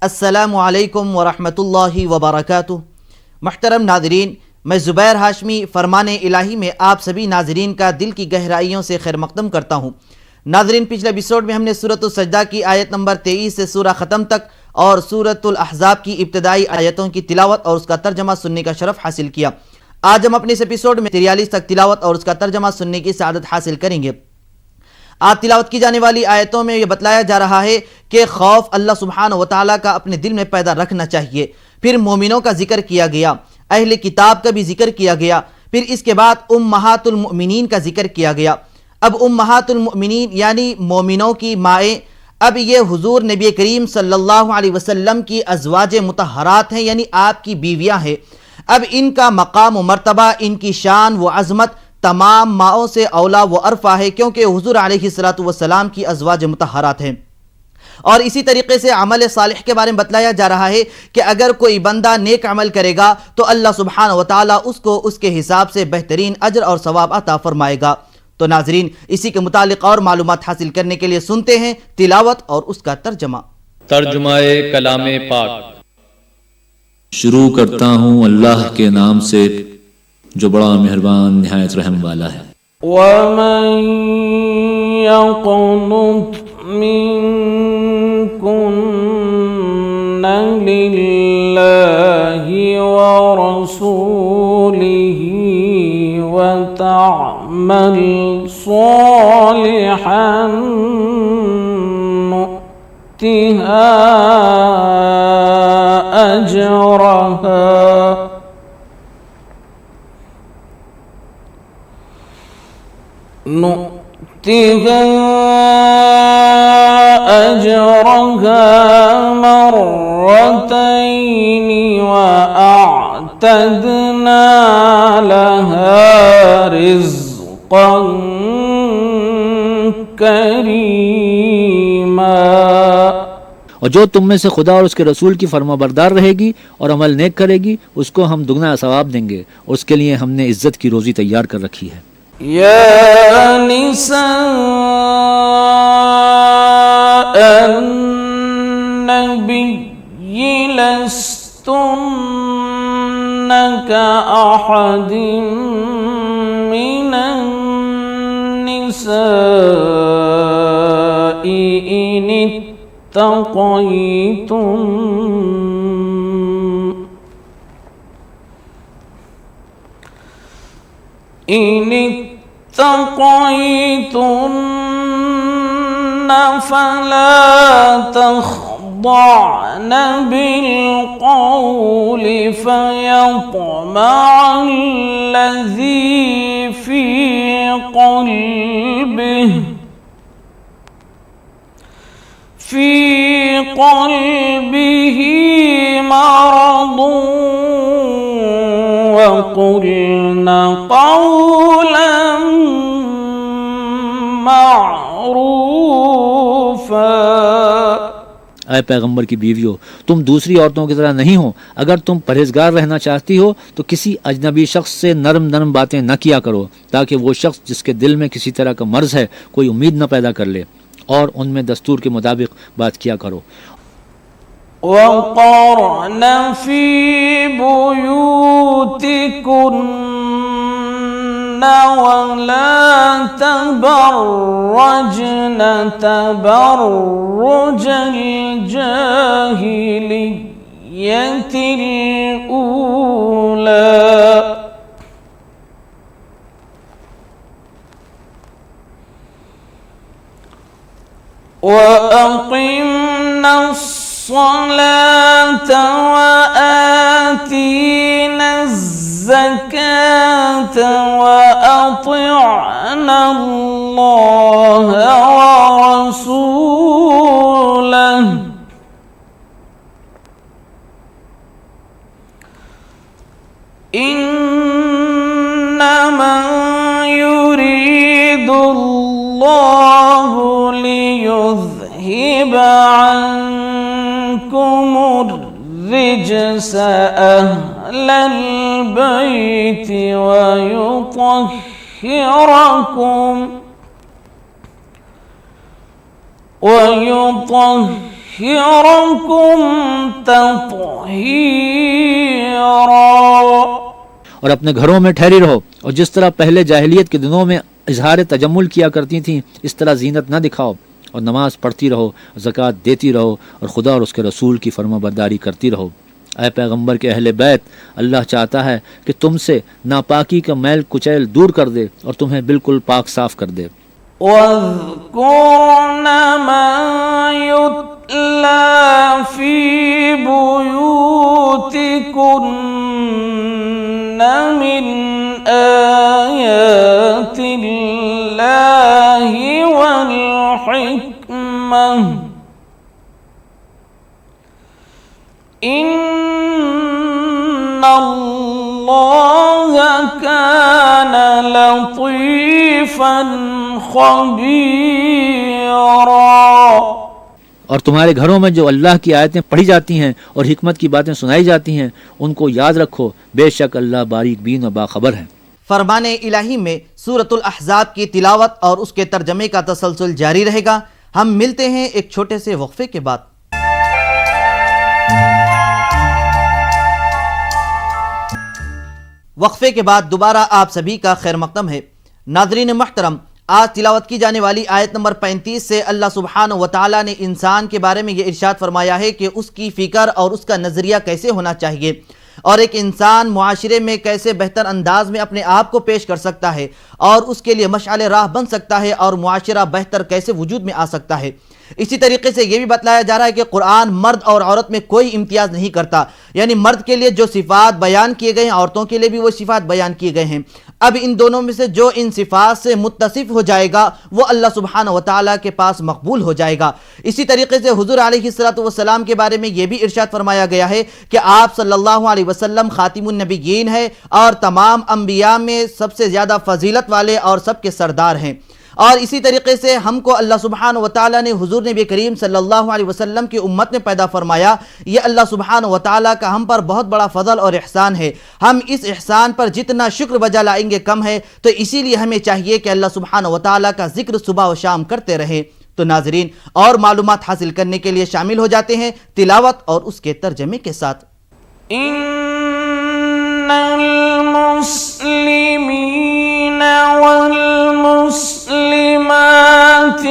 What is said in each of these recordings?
अस्सलामु अलैकुम वरहमतुल्लाहि वबरकातुह। मुहतरम नाज़रीन, मैं ज़ुबैर हाशमी फरमान इलाही में आप सभी नाज़रीन का दिल की गहराइयों से खैर मक़दम करता हूँ। नाज़रीन, पिछले एपिसोड में हमने सूरतुल सजदा की आयत नंबर 23 से सूरह ख़त्म तक और सूरतुल अहज़ाब की इब्तिदाई आयतों की तिलावत और उसका तर्जमा सुनने का शरफ़ हासिल किया। आज हम अपने इस एपिसोड में 43 तक तिलावत और उसका तर्जमा सुनने की सआदत हासिल करेंगे। आज तिलावत की जाने वाली आयतों में यह बतलाया जा रहा है कि खौफ अल्लाह सुब्हानहू व तआला का अपने दिल में पैदा रखना चाहिए। फिर मोमिनों का जिक्र किया गया, अहले किताब का भी जिक्र किया गया, फिर इसके बाद उम्महातुल मुमिनीन का जिक्र किया गया। अब उम्महातुल मुमिनीन यानी मोमिनों की माएँ, अब ये हुजूर नबी करीम सल्लल्लाहु अलैहि वसल्लम की अज़वाज मुतहरात हैं, यानी आपकी बीवियाँ हैं। अब इनका मकाम व मर्तबा, इनकी शान व अज़मत तमाम माओं से औला व अरफा है, क्योंकि हुजूर अलैहिस्सलातु वस्सलाम की अज़वाज मुतहरात हैं। और इसी तरीके से अमल सालिह के बारे में बतलाया जा रहा है कि अगर कोई बंदा नेक अमल करेगा तो अल्लाह सुब्हानहू व तआला उसको उसके हिसाब से बेहतरीन अजर और सवाब अता फरमाएगा। तो नाज़रीन, इसी के मुतालिक और मालूमात हासिल करने के लिए सुनते हैं तिलावत और उसका तर्जमा। तर्जुमाए कलामे पाक। शुरू करता हूँ अल्लाह के नाम से जो बड़ा मेहरबान निहायत रहम वाला है। वमन यक़नुत मिनकुन्न लिल्लाहि व रसूलिही व तअमल सालिहन नुअतिहा अजरहा मर्रतैनि व अअतदना लहा रिज़्क़न करीमा। और जो तुम में से खुदा और उसके रसूल की फरमाबरदार रहेगी और अमल नेक करेगी, उसको हम दुगना सवाब देंगे और उसके लिए हमने इज्जत की रोज़ी तैयार कर रखी है। या निसा अन्नबी लस्तुन्ना कअहदिम मिनन निसाई इन इत्तक़ैतुम इन इत्तक़ैतुन्न फला तख़दअन बिलक़ौल फ़यत्मअल्लज़ी फ़ी क़ल्बिही मरदुन वक़ुल्न क़ौलन मअरूफ़ा। ऐ पैगंबर की बीवियों, तुम दूसरी औरतों की तरह नहीं हो। अगर तुम परहेजगार रहना चाहती हो तो किसी अजनबी शख्स से नरम नरम बातें न किया करो, ताकि वो शख्स जिसके दिल में किसी तरह का मर्ज है कोई उम्मीद न पैदा कर ले, और उनमें दस्तूर के मुताबिक बात किया करो। वक़रन फ़ी बुयूतिकुन्न वला तबर्रजन तबर्रुजल जाहिलिय्यतिल ऊला वअक़िमना الصلاة وآتينا الزكاة وأطعنا الله ورسوله إنما يريد الله ليذهب عنكم الرجس أهل البيت ويطهركم ويطهركم تطهيرا। और अपने घरों में ठहरी रहो, और जिस तरह पहले जाहिलियत के दिनों में इजहार तजम्मुल किया करती थीं, इस तरह जीनत न दिखाओ, और नमाज पढ़ती रहो, ज़कात देती रहो, और खुदा और उसके रसूल की फरमाबरदारी करती रहो। ऐ पैगंबर के अहले बैत, अल्लाह चाहता है कि तुमसे नापाकी का मैल कुचैल दूर कर दे और तुम्हें बिल्कुल पाक साफ कर दे। واذكرن ما يتلى في بيوتكن من آيات الله والحكمة إن الله كان لطيفا خبيرا। और तुम्हारे घरों में जो अल्लाह की आयतें पढ़ी जाती हैं और हिकमत की बातें सुनाई जाती हैं, उनको याद रखो, बेशक अल्लाह बारीक बीन और बाखबर है। फरमाने इलाही में सूरतुल अहज़ाब की तिलावत और उसके तर्जमे का तसलसल जारी रहेगा। हम मिलते हैं एक छोटे से वक्फे के बाद। वक्फे के बाद दोबारा आप सभी का खैर मकदम है। नाज़रीन मुहतरम, आज तिलावत की जाने वाली आयत नंबर 35 से अल्लाह सुब्हानहू व तआला ने इंसान के बारे में ये इरशाद फरमाया है कि उसकी फ़िक्र और उसका नज़रिया कैसे होना चाहिए, और एक इंसान मुआशरे में कैसे बेहतर अंदाज में अपने आप को पेश कर सकता है और उसके लिए मशाले राह बन सकता है, और मुआशरा बेहतर कैसे वजूद में आ सकता है। इसी तरीके से यह भी बतलाया जा रहा है कि कुरान मर्द और औरत में कोई इम्तियाज़ नहीं करता, यानी मर्द के लिए जो सिफ़ात बयान किए गए हैं, औरतों के लिए भी वो सिफ़ात बयान किए गए हैं। अब इन दोनों में से जो इन सिफ़ात से मुत्तसिफ हो जाएगा वो अल्लाह सुब्हानहू व तआला के पास मकबूल हो जाएगा। इसी तरीके से हुज़ूर अलैहिस्सलातु वस्सलाम के बारे में यह भी इरशाद फरमाया गया है कि आप सल्लल्लाहु अलैहि वसल्लम खातिमुन नबिय्यीन है और तमाम अंबिया में सबसे ज़्यादा फजीलत वाले और सबके सरदार हैं। और इसी तरीके से हमको अल्लाह सुब्हानहू व तआला ने हुज़ूर नबी करीम सल्लल्लाहु अलैहि वसल्लम की उम्मत में पैदा फरमाया। ये अल्लाह सुब्हानहू व तआला का हम पर बहुत बड़ा फ़ज़ल और एहसान है। हम इस एहसान पर जितना शुक्र बजा लाएंगे कम है, तो इसीलिए हमें चाहिए कि अल्लाह सुब्हानहू व तआला का जिक्र सुबह व शाम करते रहें। तो नाज़रीन, और मालूमात हासिल करने के लिए शामिल हो जाते हैं तिलावत और उसके तर्जमे के साथ। والمسلمات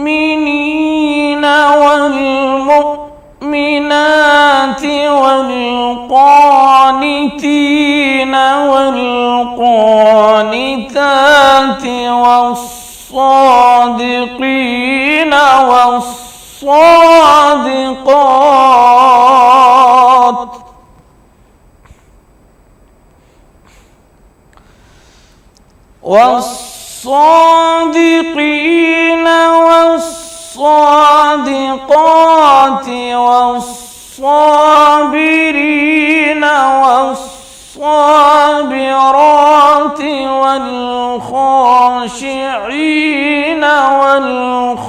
والمؤمنين والمؤمنات والقانتين والقانتات والصادقين والصادقات والصادقين والصادقات والصابرين والصابرات والخاشعين والخاشعات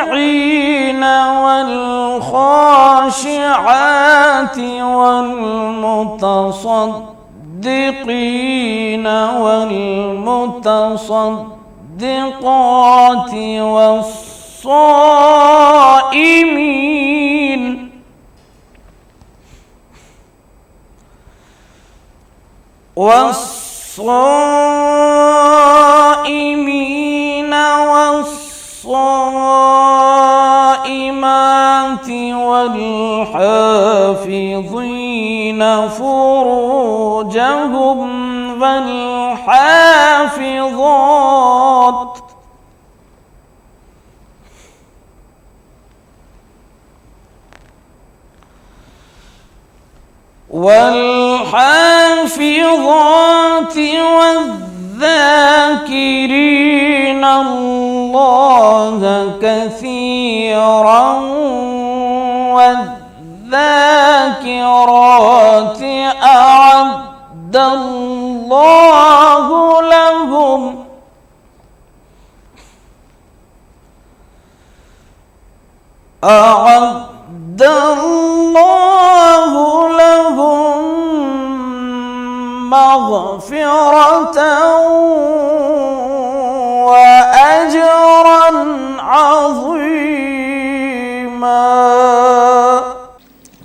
والخاشعين والخاشعات والمتصدقين والمتصدقات والصائمين والصائمين والصائمات والحافظين فروجهم والحافظات والحافظات والذاكرين الله كثيرا والذاكرات أعد الله لهم أعد الله مغفرة وأجرا عظيما.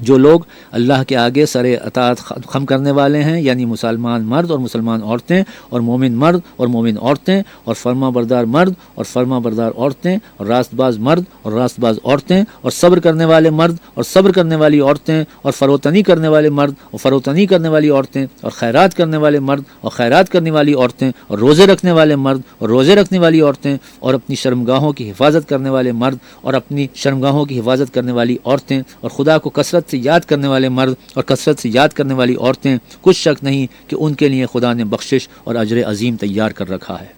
जो लोग अल्लाह के आगे सरे अतात खम करने वाले हैं, यानी मुसलमान मर्द और मुसलमान औरतें और मोमिन मर्द और मोमिन औरतें और फर्मा बरदार मर्द और फर्मा बरदार औरतें और रास्तबाज मर्द और रास्तबाज औरतें और सब्र करने वाले मर्द और सब्र करने वाली औरतें और फ़रोतनी करने वाले मर्द और फ़रोतनी करने वाली औरतें और खैरात करने वाले मर्द और खैरात करने वाली औरतें और रोज़े रखने वाले मर्द और रोज़े रखने वाली औरतें और अपनी शर्मगाहों की हिफाजत करने वाले मर्द और अपनी शर्मगाहों की हिफाजत करने वाली औरतें और खुदा को कसरत से याद करने वाले मर्द और कसरत से याद करने वाली औरतें, कुछ शक नहीं कि उनके लिए खुदा ने बख्शिश और अजर अजीम तैयार कर रखा है।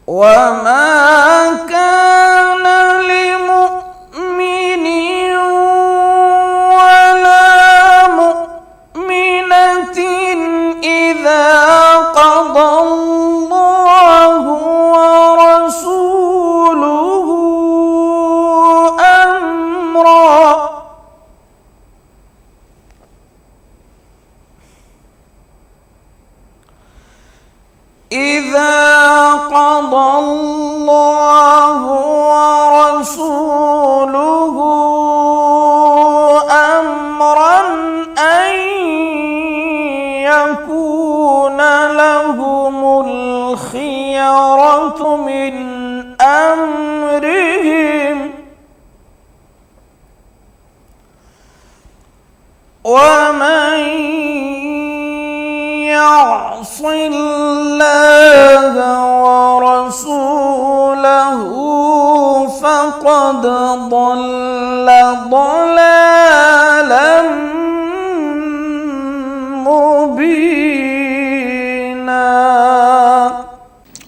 वमा कान लिमुमिनिन वला मुमिनतिन इज़ा क़दल्लाहु व रसूलुहु अम्रा إذا قضى الله ورسوله أمرا أن يكون لهم الخيرة من أمرهم ومن يعص الله ورسوله فقد ضل ضلالا مبينا।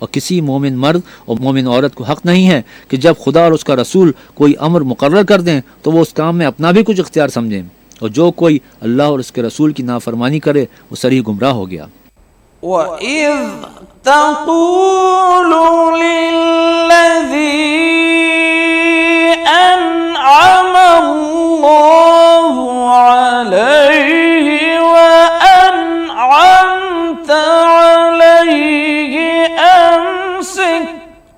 और किसी मोमिन मर्द और मोमिन औरत को हक नहीं है कि जब खुदा और उसका रसूल कोई अमर मुकर्रर कर दें तो वो उस काम में अपना भी कुछ इख्तियार समझें, और जो कोई अल्लाह और उसके रसूल की नाफरमानी करे वो सरी गुमराह हो गया। وَإِذْ تَقُولُ لِلَّذِي أَنْعَمَ اللَّهُ عَلَيْهِ وَأَنْعَمْتَ عَلَيْهِ أَمْسِكْ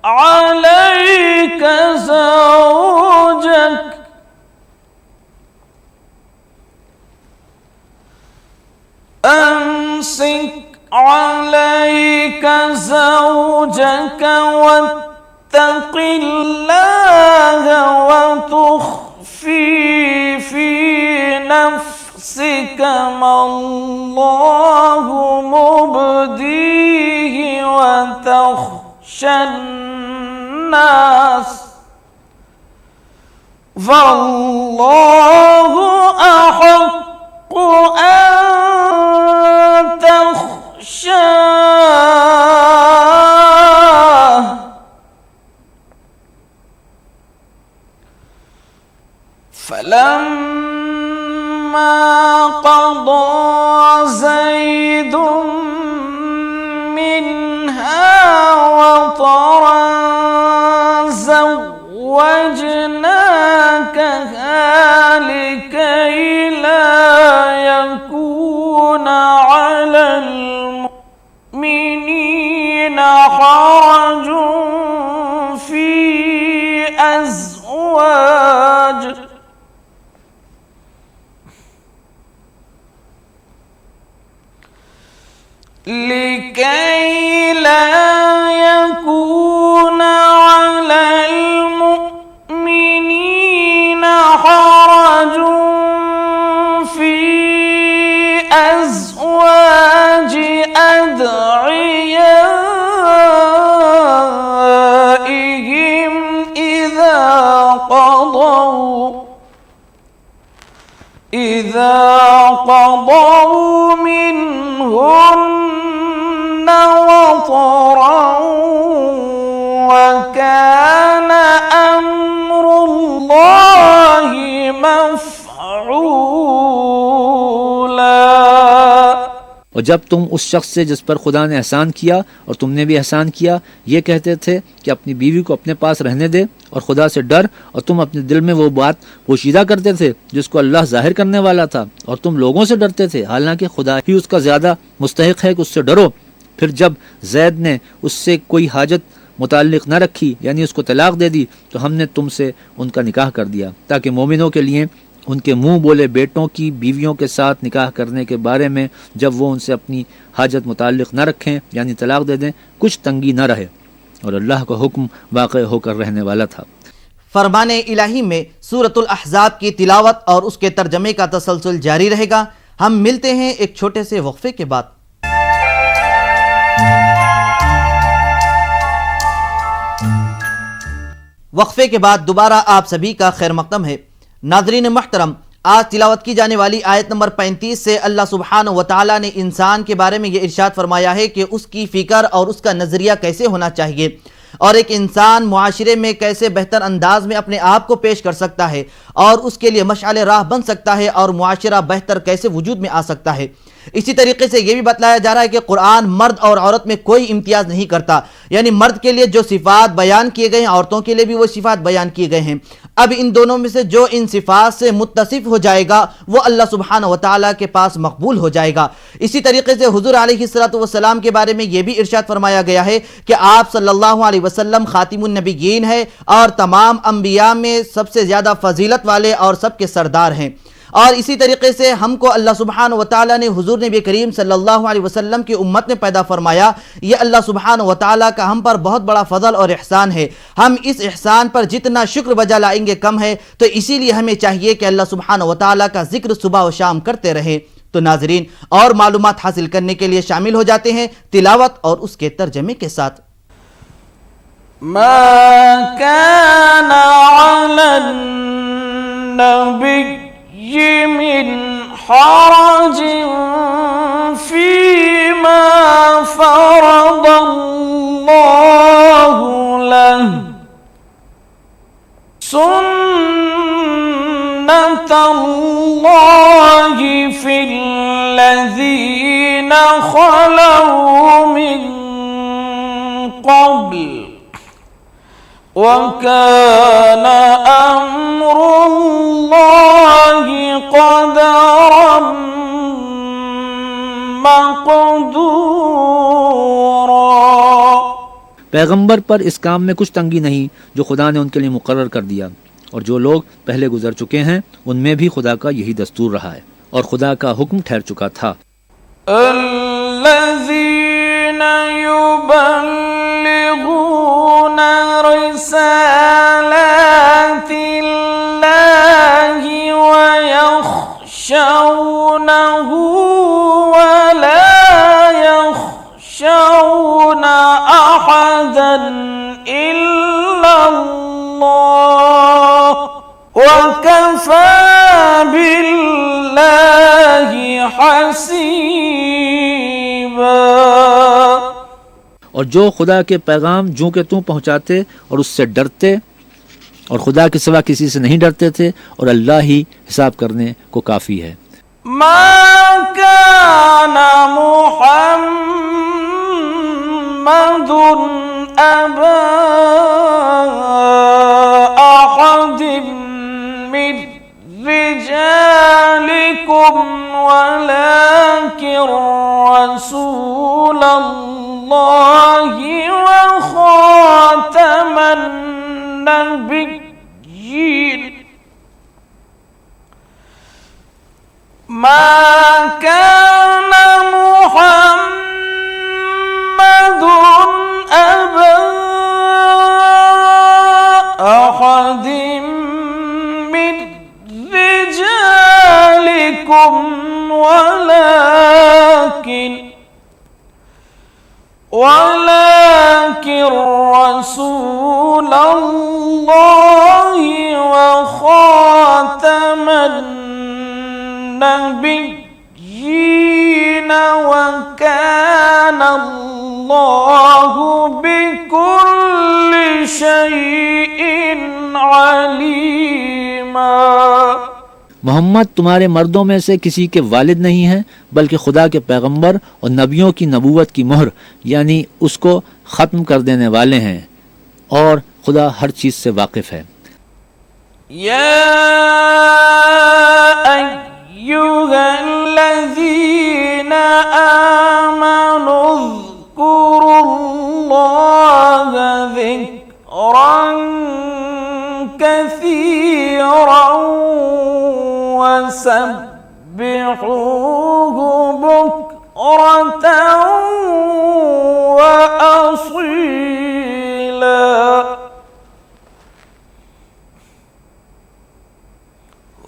عليك زوجك أمسك عليك زوجك واتق الله وتخفي في نفسك ما الله مبديه وتخشى الناس فالله أحق أن تخشاه فلما قضى زيد منها وطرا زوجناكها لكي لا يكون على المؤمنين حرج في أزواج لكي لا يكون على المؤمنين حرج في أزواج أدعيائهم إذا قضوا منهن وطرا وكان أمر الله مفعولا। और جب تم اس شخص سے جس پر خدا نے احسان کیا اور تم نے بھی احسان کیا یہ کہتے تھے کہ اپنی بیوی کو اپنے پاس رہنے دے اور خدا سے ڈر، اور تم اپنے دل میں وہ بات پوشیدہ کرتے تھے جس کو اللہ ظاہر کرنے والا تھا، اور تم لوگوں سے ڈرتے تھے حالانکہ خدا ہی اس کا زیادہ مستحق ہے کہ اس سے ڈرو، پھر جب زید نے اس سے کوئی حاجت متعلق نہ رکھی یعنی اس کو طلاق دے دی تو ہم نے تم سے ان کا نکاح کر دیا تاکہ مومنوں کے لیے ان کے منہ بولے بیٹوں کی بیویوں کے ساتھ نکاح کرنے کے بارے میں جب وہ ان سے اپنی حاجت متعلق نہ رکھیں یعنی طلاق دے دیں کچھ تنگی نہ رہے، اور اللہ کا حکم واقع ہو کر رہنے والا تھا۔ فرمان الہی میں سورۃ الاحزاب کی تلاوت اور اس کے ترجمے کا تسلسل جاری رہے گا۔ ہم ملتے ہیں ایک چھوٹے سے وقفے کے بعد۔ وقفے کے بعد دوبارہ آپ سبھی کا خیر مقدم ہے۔ ناظرین محترم، آج تلاوت کی جانے والی آیت نمبر 35 سے اللہ سبحانہ و تعالیٰ نے انسان کے بارے میں یہ ارشاد فرمایا ہے کہ اس کی فکر اور اس کا نظریہ کیسے ہونا چاہیے، اور ایک انسان معاشرے میں کیسے بہتر انداز میں اپنے آپ کو پیش کر سکتا ہے اور اس کے لیے مشعل راہ بن سکتا ہے، اور معاشرہ بہتر کیسے وجود میں آ سکتا ہے۔ اسی طریقے سے یہ بھی بتلایا جا رہا ہے کہ قرآن مرد اور عورت میں کوئی امتیاز نہیں کرتا، یعنی مرد کے لیے جو صفات بیان کیے گئے ہیں عورتوں کے لیے بھی وہ صفات بیان کیے گئے ہیں۔ اب ان دونوں میں سے جو ان صفات سے متصف ہو جائے گا وہ اللہ سبحانہ و تعالیٰ کے پاس مقبول ہو جائے گا۔ اسی طریقے سے حضور علیہ الصلوۃ کے بارے میں یہ بھی ارشاد فرمایا گیا ہے کہ آپ صلی اللہ علیہ وسلم خاتم النبیین ہے اور تمام انبیاء میں سب سے زیادہ فضیلت والے اور سب کے سردار ہیں۔ اور اسی طریقے سے ہم کو اللہ سبحانہ و تعالیٰ نے حضور نبی کریم صلی اللہ علیہ وسلم کی امت میں پیدا فرمایا، یہ اللہ سبحانہ و تعالیٰ کا ہم پر بہت بڑا فضل اور احسان ہے۔ ہم اس احسان پر جتنا شکر بجا لائیں گے کم ہے، تو اسی لیے ہمیں چاہیے کہ اللہ سبحانہ و تعالیٰ کا ذکر صبح و شام کرتے رہیں۔ تو ناظرین، اور معلومات حاصل کرنے کے لیے شامل ہو جاتے ہیں تلاوت اور اس کے ترجمے کے ساتھ۔ ما كان على النبي من حرج فيما فرض الله له سنة الله في الذين خلوا من قبل وَكَانَ أَمْرُ اللَّهِ قَدَرًا مَقْدُورًا۔ پیغمبر پر اس کام میں کچھ تنگی نہیں جو خدا نے ان کے لیے مقرر کر دیا، اور جو لوگ پہلے گزر چکے ہیں ان میں بھی خدا کا یہی دستور رہا ہے اور خدا کا حکم ٹھہر چکا تھا۔ الذين يبلغون رسالات الله ويخشونه ولا يخشون أحدا إلا الله وكفى بالله حسيبا۔ اور جو خدا کے پیغام جو کہ تم پہنچاتے اور اس سے ڈرتے اور خدا کے سوا کسی سے نہیں ڈرتے تھے، اور اللہ ہی حساب کرنے کو کافی ہے۔ ما كان محمد أبا أحد من رجالكم ولكن رسول الله وخاتم النبيين۔ ما كان محمد أبا أحد من رجالكم ولكن رسول الله وخاتم النبيين وكان الله بكل شيء عليما۔ मोहम्मद तुम्हारे मर्दों में से किसी के वालिद नहीं हैं, बल्कि खुदा के पैगंबर और नबियों की नबूवत की मोहर यानी उसको ख़त्म कर देने वाले हैं, और खुदा हर चीज़ से वाकिफ़ है। يا أيها الذين آمنوا اذكروا الله ذكرا كثيرا وسبحوه بكرة وأصيلا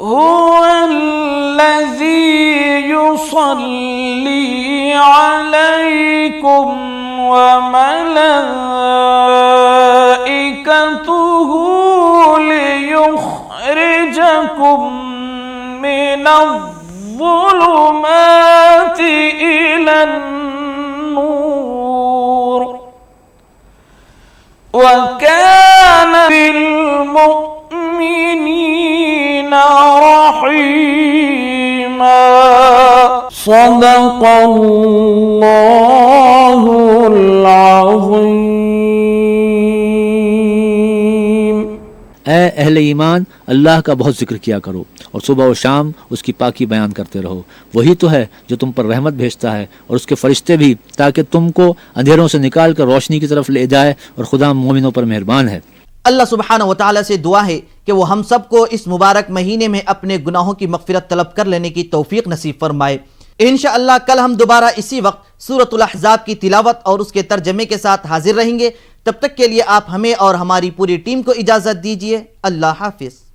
هو الذي يصلي عليكم وملائكته ليخرجكم من الظلمات إلى النور وكان بالمؤمنين رحيما صدق الله العظيم। ए अहले ईमान, अल्लाह का बहुत जिक्र किया करो और सुबह और शाम उसकी पाकी बयान करते रहो। वही तो है जो तुम पर रहमत भेजता है और उसके फरिश्ते भी, ताकि तुमको अंधेरों से निकाल कर रोशनी की तरफ ले जाए, और खुदा मोमिनों पर मेहरबान है। अल्लाह सुब्हानहू व तआला से दुआ है कि वो हम सबको इस मुबारक महीने में अपने गुनाहों की मग़फ़िरत तलब कर लेने की तौफीक नसीब फरमाए। इंशाअल्लाह कल हम दोबारा इसी वक्त सूरतुल अहज़ाब की तिलावत और उसके तर्जमे के साथ हाजिर रहेंगे। तब तक के लिए आप हमें और हमारी पूरी टीम को इजाज़त दीजिए। अल्लाह हाफ़िज़।